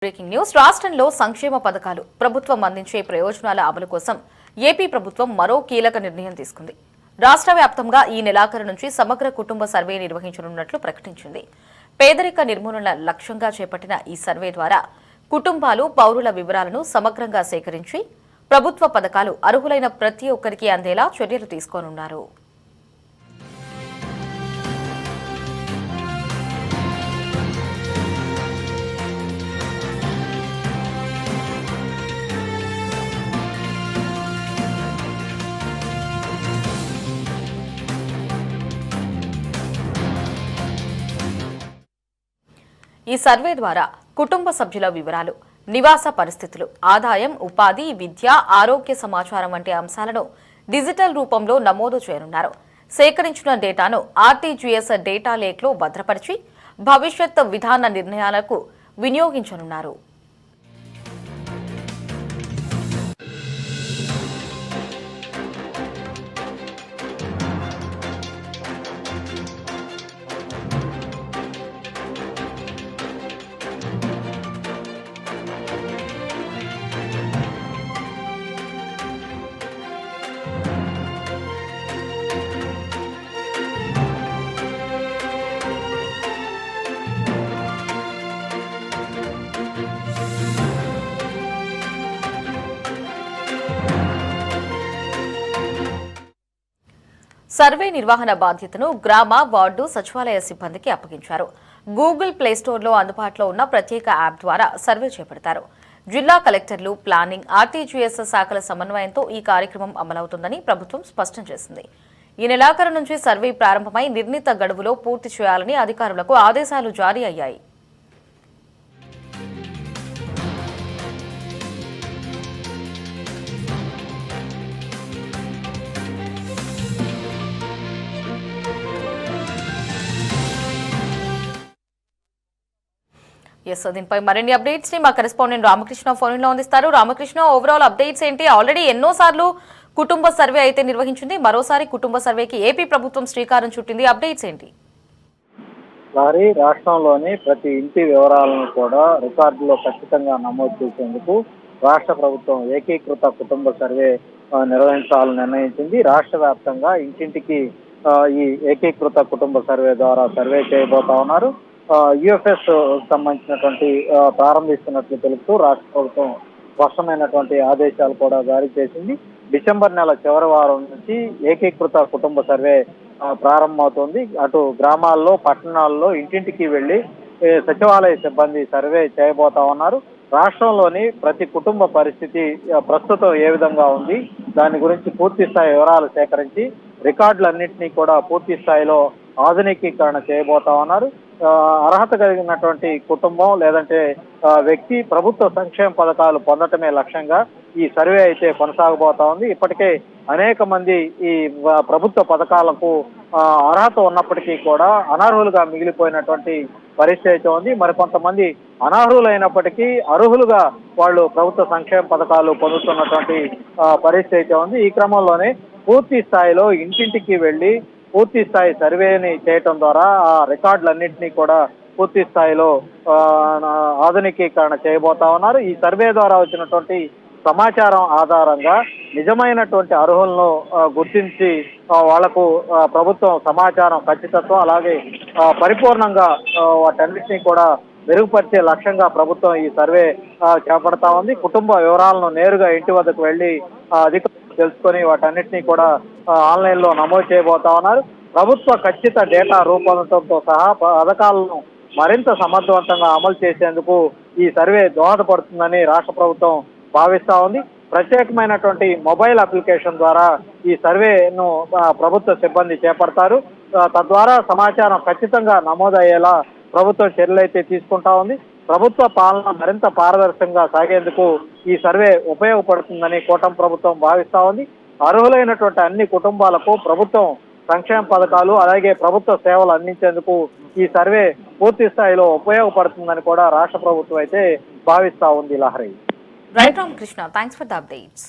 Breaking news రాష్ట్రంలో సంక్షేమ పథకాలు ప్రభుత్వం అందించే ప్రయోజనాల అమలు కోసం ఏపీ ప్రభుత్వం మరో కీలక నిర్ణయం తీసుకుంది. రాష్ట్ర వ్యాప్తంగా ఈ నెలాఖరు నుంచి సమగ్ర కుటుంబ సర్వే నిర్వహించనున్నట్లు ప్రకటించింది. పేదరిక నిర్మూలన లక్ష్యంగా చేపట్టిన ఈ సర్వే ద్వారా కుటుంబాలు పౌరుల వివరాలను సమగ్రంగా సేకరించి ప్రభుత్వ పథకాలు అర్హులైన ప్రతి ఒక్కరికి అందేలా చర్యలు తీసుకోనున్నారు. ఈ సర్వే ద్వారా కుటుంబ సభ్యుల వివరాలు, నివాస పరిస్థితులు, ఆదాయం, ఉపాధి, విద్య, ఆరోగ్య సమాచారం వంటి అంశాలను డిజిటల్ రూపంలో నమోదు చేయనున్నారు. సేకరించిన డేటాను ఆర్టీజీఎస్ డేటా లేక్లో భద్రపరిచి భవిష్యత్ విధాన నిర్ణయాలకు వినియోగించనున్నారు. సర్వే నిర్వహణ బాధ్యతను గ్రామ, వార్డు, సచివాలయ సిబ్బందికి అప్పగించారు. గూగుల్ ప్లేస్టోర్లో అందుబాటులో ఉన్న ప్రత్యేక యాప్ ద్వారా సర్వే చేపడతారు. జిల్లా కలెక్టర్లు, ప్లానింగ్, ఆర్టీజీఎస్ శాఖల సమన్వయంతో ఈ కార్యక్రమం అమలవుతుందని ప్రభుత్వం స్పష్టం చేసింది. ఈ నెలాఖరు నుంచి సర్వే ప్రారంభమై నిర్ణీత గడువులో పూర్తి చేయాలని అధికారులకు ఆదేశాలు జారీ అయ్యాయి. దీనిపై మరిన్ని అప్డేట్స్ ని మా కరెస్పాండెంట్ రామకృష్ణ ఫోన్ లో అందిస్తారు. రామకృష్ణ, ఓవరాల్ అప్డేట్స్ ఏంటి? ఆల్రెడీ ఎన్నోసార్లు కుటుంబ సర్వే అయితే నిర్వహించింది, మరోసారి కుటుంబ సర్వేకి ఏపీ ప్రభుత్వం శ్రీకారం చుట్టింది. అప్డేట్స్ ఏంటి? రాష్ట్రంలోని ప్రతి ఇంటి వివరాలను కూడా రికార్డులో ఖచ్చితంగా నమోదు చేసేందుకు రాష్ట్ర ప్రభుత్వం ఏకీకృత కుటుంబ సర్వే నిర్వహించాలని నిర్ణయించింది. రాష్ట్ర వ్యాప్తంగా ఇంటింటికి ఈ ఏకీకృత కుటుంబ సర్వే ద్వారా సర్వే చేయబోతా ఉన్నారు. యుఎఫ్ఎస్ సంబంధించినటువంటి ప్రారంభిస్తున్నట్లు తెలుపుతూ రాష్ట్ర ప్రభుత్వం స్పష్టమైనటువంటి ఆదేశాలు కూడా జారీ చేసింది. డిసెంబర్ నెల చివరి వారం నుంచి ఏకీకృత కుటుంబ సర్వే ప్రారంభమవుతుంది. అటు గ్రామాల్లో, పట్టణాల్లో ఇంటింటికి వెళ్లి సచివాలయ సిబ్బంది సర్వే చేయబోతా ఉన్నారు. రాష్ట్రంలోని ప్రతి కుటుంబ పరిస్థితి ప్రస్తుతం ఏ విధంగా ఉంది, దాని గురించి పూర్తి స్థాయి వివరాలు సేకరించి రికార్డులన్నింటినీ కూడా పూర్తి స్థాయిలో ఆధునికీకరణ చేయబోతా ఉన్నారు. అర్హత కలిగినటువంటి కుటుంబం లేదంటే వ్యక్తి ప్రభుత్వ సంక్షేమ పథకాలు పొందటమే లక్ష్యంగా ఈ సర్వే అయితే కొనసాగబోతా ఉంది. ఇప్పటికే అనేక మంది ఈ ప్రభుత్వ పథకాలకు అర్హత ఉన్నప్పటికీ కూడా అనర్హులుగా మిగిలిపోయినటువంటి పరిస్థితి అయితే ఉంది. మరికొంతమంది అనర్హులైనప్పటికీ అర్హులుగా వాళ్ళు ప్రభుత్వ సంక్షేమ పథకాలు పొందుతున్నటువంటి పరిస్థితి అయితే ఉంది. ఈ క్రమంలోనే పూర్తి స్థాయిలో ఇంటింటికి వెళ్లి పూర్తి స్థాయి సర్వేని చేయటం ద్వారా ఆ రికార్డులన్నింటినీ కూడా పూర్తి స్థాయిలో ఆధునికీకరణ చేయబోతా ఉన్నారు. ఈ సర్వే ద్వారా వచ్చినటువంటి సమాచారం ఆధారంగా నిజమైనటువంటి అర్హులను గుర్తించి వాళ్లకు ప్రభుత్వం సమాచారం ఖచ్చితత్వం అలాగే పరిపూర్ణంగా వాటన్నిటినీ కూడా మెరుగుపరిచే లక్ష్యంగా ప్రభుత్వం ఈ సర్వే చేపడతా ఉంది. కుటుంబ వివరాలను నేరుగా ఇంటి వద్దకు వెళ్లి అధికారులు తెలుసుకొని వాటన్నిటినీ కూడా ఆన్లైన్ లో నమోదు చేయబోతా ఉన్నారు. ప్రభుత్వ ఖచ్చిత డేటా రూపొందడంతో సహా పథకాలను మరింత సమర్థవంతంగా అమలు చేసేందుకు ఈ సర్వే దోహదపడుతుందని రాష్ట్ర ప్రభుత్వం భావిస్తా ఉంది. ప్రత్యేకమైనటువంటి మొబైల్ అప్లికేషన్ ద్వారా ఈ సర్వేను ప్రభుత్వ సిబ్బంది చేపడతారు. తద్వారా సమాచారం ఖచ్చితంగా నమోదయ్యేలా ప్రభుత్వం చర్యలైతే తీసుకుంటా ఉంది. ప్రభుత్వ పాలన మరింత పారదర్శకంగా సాగేందుకు ఈ సర్వే ఉపయోగపడుతుందని కూటమి ప్రభుత్వం భావిస్తా ఉంది. అర్హులైనటువంటి అన్ని కుటుంబాలకు ప్రభుత్వం సంక్షేమ పథకాలు అలాగే ప్రభుత్వ సేవలు అందించేందుకు ఈ సర్వే పూర్తి స్థాయిలో ఉపయోగపడుతుందని కూడా రాష్ట్ర ప్రభుత్వం అయితే భావిస్తా ఉంది. Lahari. Right Ramakrishna, thanks for the updates.